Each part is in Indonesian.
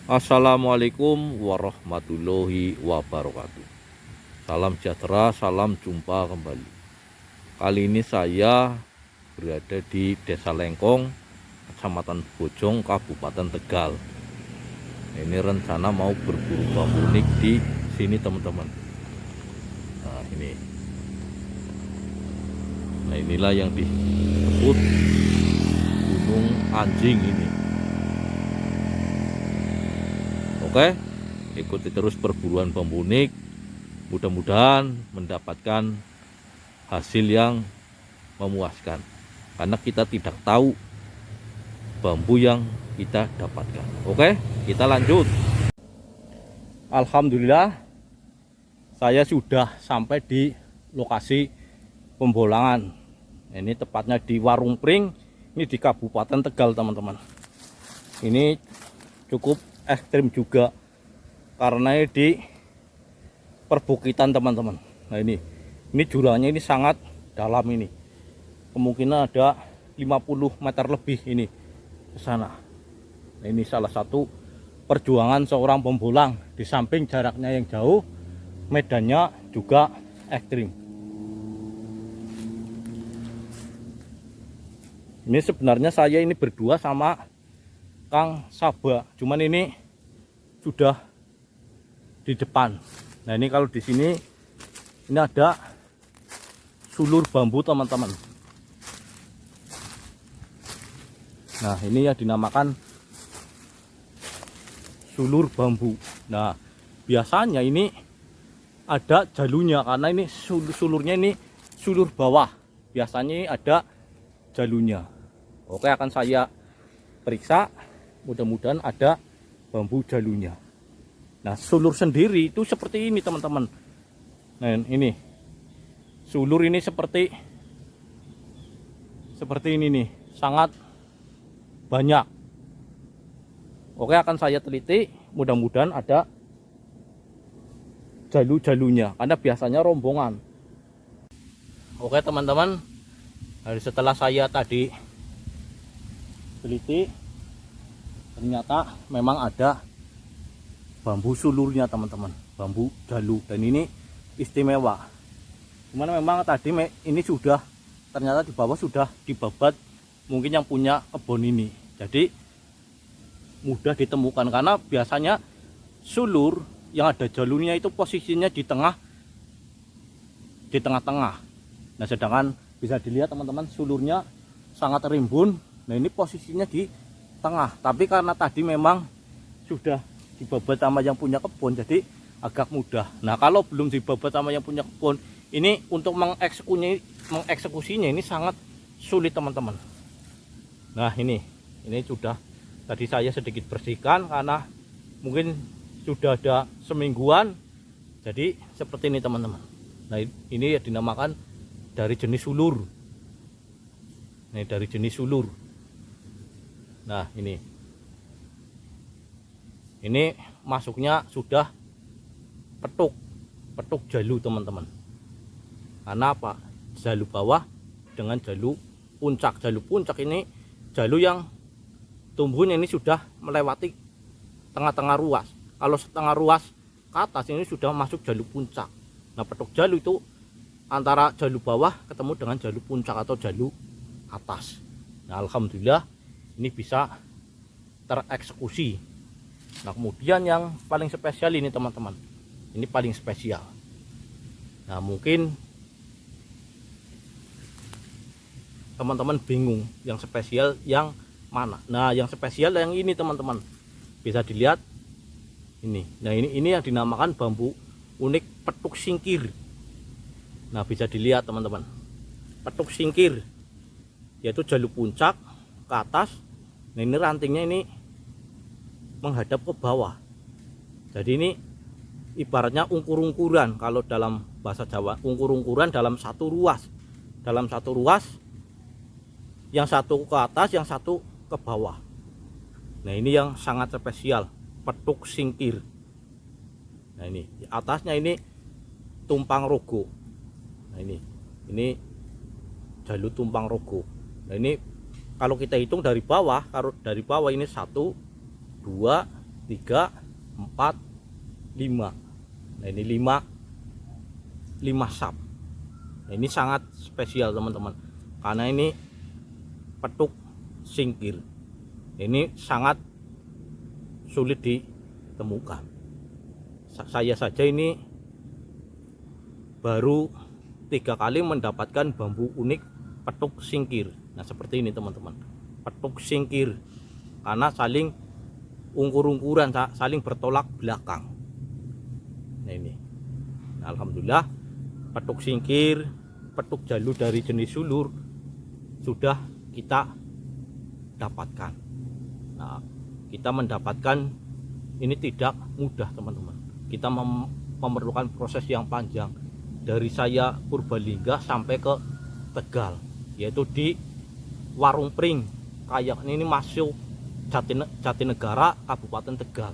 Assalamualaikum warahmatullahi wabarakatuh. Salam sejahtera, salam jumpa kembali. Kali ini saya berada di Desa Lengkong, Kecamatan Bojong, Kabupaten Tegal. Ini rencana mau berburu bambu unik di sini teman-teman. Nah ini. Nah inilah yang disebut Gunung Anjing ini. Oke, ikuti terus perburuan bambu unik. Mudah-mudahan mendapatkan hasil yang memuaskan. Karena kita tidak tahu bambu yang kita dapatkan. Oke, kita lanjut. Alhamdulillah, saya sudah sampai di lokasi pembolangan. Ini tepatnya di Warung Pring. Ini di Kabupaten Tegal, teman-teman. Ini cukup ekstrim juga karena di perbukitan, teman-teman. Nah ini jurangnya ini sangat dalam ini. Kemungkinan ada 50 meter lebih ini ke sana. Nah, ini salah satu perjuangan seorang pembolang. Di samping jaraknya yang jauh, medannya juga ekstrim. Ini sebenarnya saya ini berdua sama Kang Saba, cuman ini sudah di depan. Nah ini kalau di sini ini ada sulur bambu, teman-teman. Nah ini yang dinamakan sulur bambu. Nah biasanya ini ada jalurnya karena ini sulurnya ini sulur bawah. Biasanya ini ada jalurnya. Oke, akan saya periksa. Mudah-mudahan ada bambu jalurnya. Nah sulur sendiri itu seperti ini, teman-teman. Nah ini sulur ini seperti ini nih, sangat banyak. Oke, akan saya teliti. Mudah-mudahan ada jalur-jalurnya karena biasanya rombongan. Oke teman-teman, setelah saya tadi teliti, ternyata memang ada bambu sulurnya, teman-teman, bambu jalur, dan ini istimewa. Cuman memang tadi ini sudah, ternyata di bawah sudah dibabat mungkin yang punya kebun ini, jadi mudah ditemukan karena biasanya sulur yang ada jalurnya itu posisinya di tengah-tengah. Nah sedangkan bisa dilihat, teman-teman, sulurnya sangat rimbun. Nah ini posisinya di tengah, tapi karena tadi memang sudah dibabat sama yang punya kebun, jadi agak mudah. Nah kalau belum dibabat sama yang punya kebun, ini untuk mengeksekusinya ini sangat sulit, teman-teman. Nah ini sudah tadi saya sedikit bersihkan karena mungkin sudah ada semingguan, jadi seperti ini, teman-teman. Nah ini dinamakan dari jenis sulur. Ini dari jenis sulur. Nah ini masuknya sudah petuk jalur, teman-teman. Karena apa? Jalur bawah dengan jalur puncak. Jalur puncak ini jalur yang tumbuhnya ini sudah melewati tengah-tengah ruas. Kalau setengah ruas ke atas ini sudah masuk jalur puncak. Nah petuk jalur itu antara jalur bawah ketemu dengan jalur puncak atau jalur atas. Nah alhamdulillah ini bisa tereksekusi. Nah kemudian yang paling spesial ini, teman-teman, ini paling spesial. Nah mungkin teman-teman bingung yang spesial yang mana. Nah yang spesial yang ini, teman-teman, bisa dilihat ini. Nah ini yang dinamakan bambu unik petuk singkir. Nah bisa dilihat, teman-teman, petuk singkir yaitu jalur puncak ke atas. Nah ini rantingnya ini menghadap ke bawah, jadi ini ibaratnya ungkur-ungkuran. Kalau dalam bahasa Jawa, ungkur-ungkuran dalam satu ruas, yang satu ke atas, yang satu ke bawah. Nah ini yang sangat spesial, petuk singkir. Nah ini atasnya ini tumpang rogo. Nah ini jalur tumpang rogo. Nah ini kalau kita hitung dari bawah, ini 1, 2, 3, 4, 5. Nah ini 5 sap. Nah, ini sangat spesial teman-teman, karena ini petuk singkir. Ini sangat sulit ditemukan. Saya saja ini baru 3 kali mendapatkan bambu unik petuk singkir. Nah seperti ini teman-teman, petuk singkir, karena saling ungkur-ungkuran, saling bertolak belakang. Nah ini, nah, alhamdulillah petuk singkir, petuk jalu dari jenis sulur sudah kita dapatkan. Nah kita mendapatkan ini tidak mudah teman-teman, kita memerlukan proses yang panjang. Dari saya Purbalingga sampai ke Tegal, yaitu di Warung Pring, kayak ini masuk Jatinegara, Kabupaten Tegal.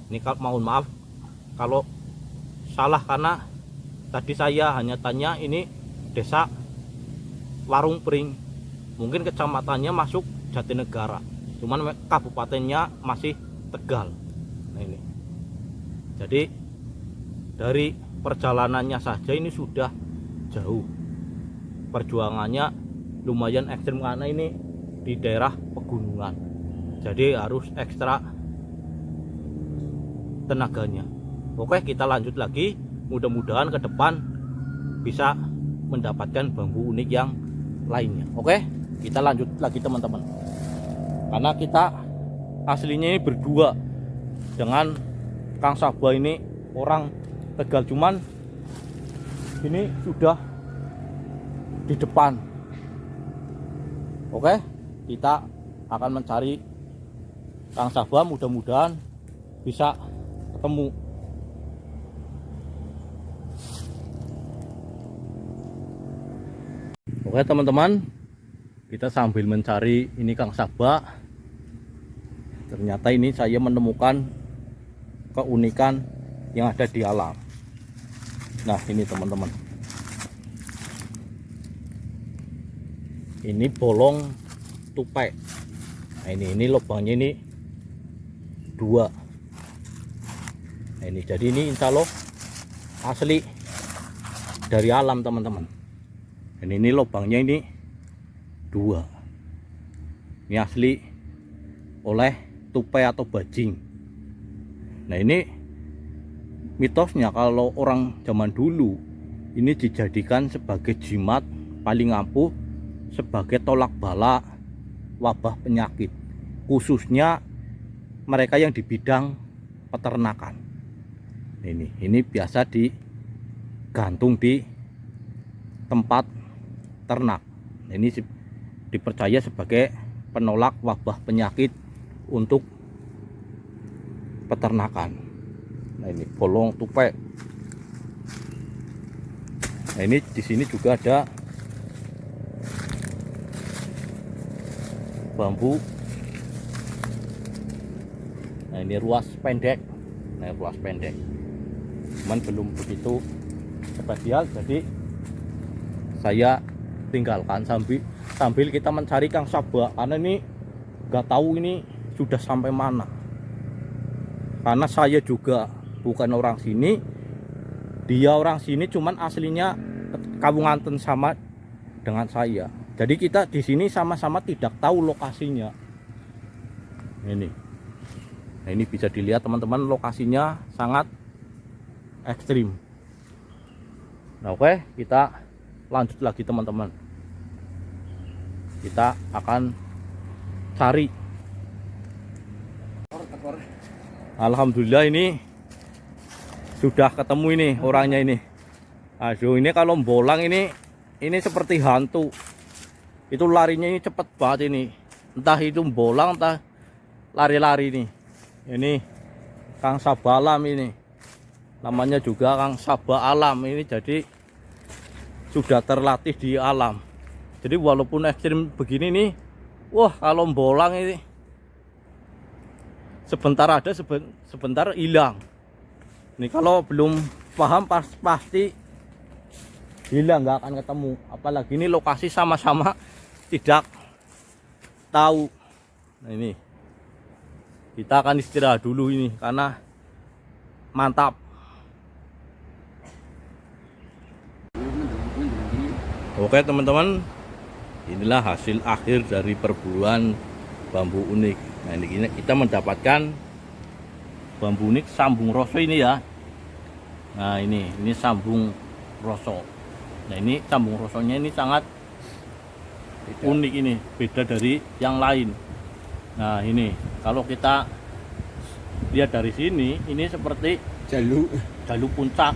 Ini mohon maaf kalau salah, karena tadi saya hanya tanya ini desa Warung Pring, mungkin kecamatannya masuk Jatinegara, cuman kabupatennya masih Tegal. Nah ini, jadi dari perjalanannya saja ini sudah jauh, perjuangannya lumayan ekstrim, karena ini di daerah pegunungan, jadi harus ekstra tenaganya. Oke, kita lanjut lagi, mudah-mudahan ke depan bisa mendapatkan bambu unik yang lainnya. Oke, kita lanjut lagi teman-teman, karena kita aslinya ini berdua dengan Kang Sabah, ini orang Tegal, cuman ini sudah di depan. Oke, kita akan mencari Kang Sabah, mudah-mudahan bisa ketemu. Oke teman-teman, kita sambil mencari ini Kang Sabah, ternyata ini saya menemukan keunikan yang ada di alam. Nah ini teman-teman, ini bolong tupai. Nah ini lubangnya ini 2. Nah ini, jadi ini insya Allah asli dari alam teman-teman. Dan ini lubangnya ini 2. Ini asli oleh tupai atau bajing. Nah ini mitosnya, kalau orang zaman dulu ini dijadikan sebagai jimat paling ampuh, sebagai tolak bala wabah penyakit, khususnya mereka yang di bidang peternakan. Ini biasa digantung di tempat ternak. Ini dipercaya sebagai penolak wabah penyakit untuk peternakan. Nah ini bolong tupai. Nah ini di sini juga ada bambu. Nah ini ruas pendek. Nah ruas pendek, cuman belum begitu spesial, jadi saya tinggalkan sambil kita mencari Kang Sabah, karena ini nggak tahu ini sudah sampai mana, karena saya juga bukan orang sini, dia orang sini, cuman aslinya Kawunganten sama dengan saya. Jadi kita di sini sama-sama tidak tahu lokasinya. Ini, nah ini bisa dilihat teman-teman, lokasinya sangat ekstrim. Nah oke, kita lanjut lagi teman-teman. Kita akan cari. Alhamdulillah ini sudah ketemu ini orangnya ini. Aduh, ini kalau bolang ini seperti hantu. Itu larinya ini cepet banget ini. Entah itu bolang, entah lari-lari nih. Ini Kang Sabah Alam ini. Namanya juga Kang Sabah Alam ini, jadi sudah terlatih di alam. Jadi walaupun ekstrim begini nih, wah kalau bolang ini sebentar ada, sebentar hilang. Ini kalau belum paham pasti hilang, nggak akan ketemu. Apalagi ini lokasi sama-sama tidak tahu. Nah ini Kita akan istirahat dulu ini karena mantap. Oke teman-teman, inilah hasil akhir dari perburuan bambu unik. Nah ini kita mendapatkan bambu unik sambung roso ini ya. Nah ini sambung roso. Nah ini sambung rosonya ini sangat unik, ini beda dari yang lain. Nah ini kalau kita lihat dari sini, ini seperti jalur puncak.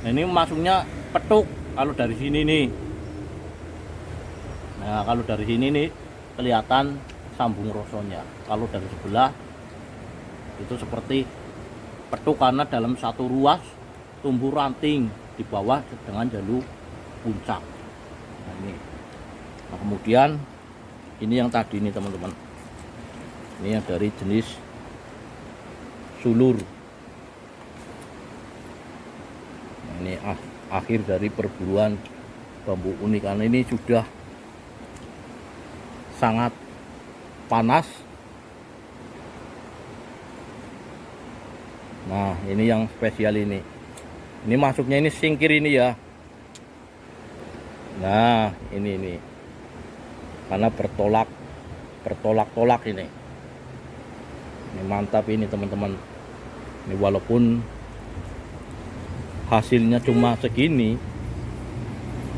Nah ini masuknya petuk kalau dari sini nih. Nah kalau dari sini nih kelihatan sambung rosonya. Kalau dari sebelah itu seperti petuk karena dalam satu ruas tumbuh ranting di bawah dengan jalur puncak. Nah ini. Nah kemudian ini yang tadi ini teman-teman. Ini yang dari jenis sulur. Nah, ini akhir dari perburuan bambu unik karena ini sudah sangat panas. Nah ini yang spesial ini masuknya ini singkir ini ya. Nah ini karena bertolak-tolak ini mantap ini teman-teman. Ini walaupun hasilnya cuma segini,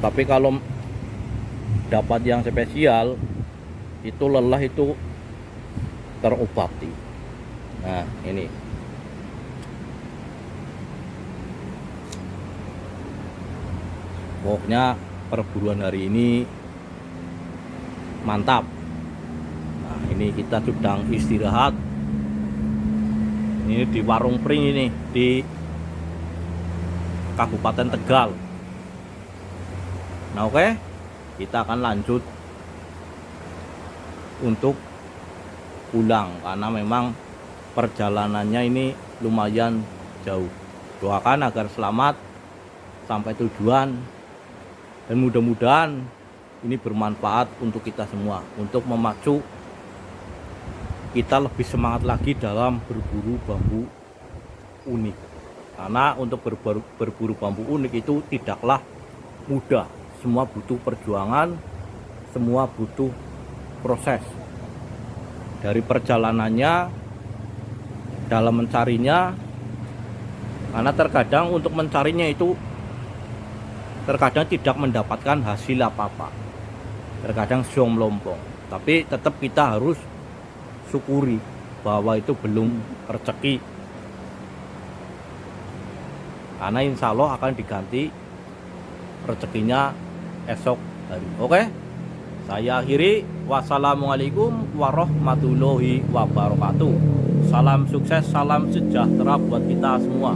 tapi kalau dapat yang spesial itu lelah itu terobati. Nah ini pokoknya perburuan hari ini mantap. Nah ini kita sedang istirahat ini di warung Pring ini di Kabupaten Tegal. Nah oke, kita akan lanjut untuk pulang karena memang perjalanannya ini lumayan jauh. Doakan agar selamat sampai tujuan dan mudah-mudahan ini bermanfaat untuk kita semua, untuk memacu kita lebih semangat lagi dalam berburu bambu unik. Karena untuk berburu bambu unik itu tidaklah mudah, semua butuh perjuangan, semua butuh proses. Dari perjalanannya, dalam mencarinya, karena terkadang untuk mencarinya itu terkadang tidak mendapatkan hasil apa-apa, terkadang siom melompong, tapi tetap kita harus syukuri bahwa itu belum rezeki, karena insya Allah akan diganti rezekinya esok hari. Oke, saya akhiri. Wassalamualaikum warahmatullahi wabarakatuh. Salam sukses, salam sejahtera buat kita semua.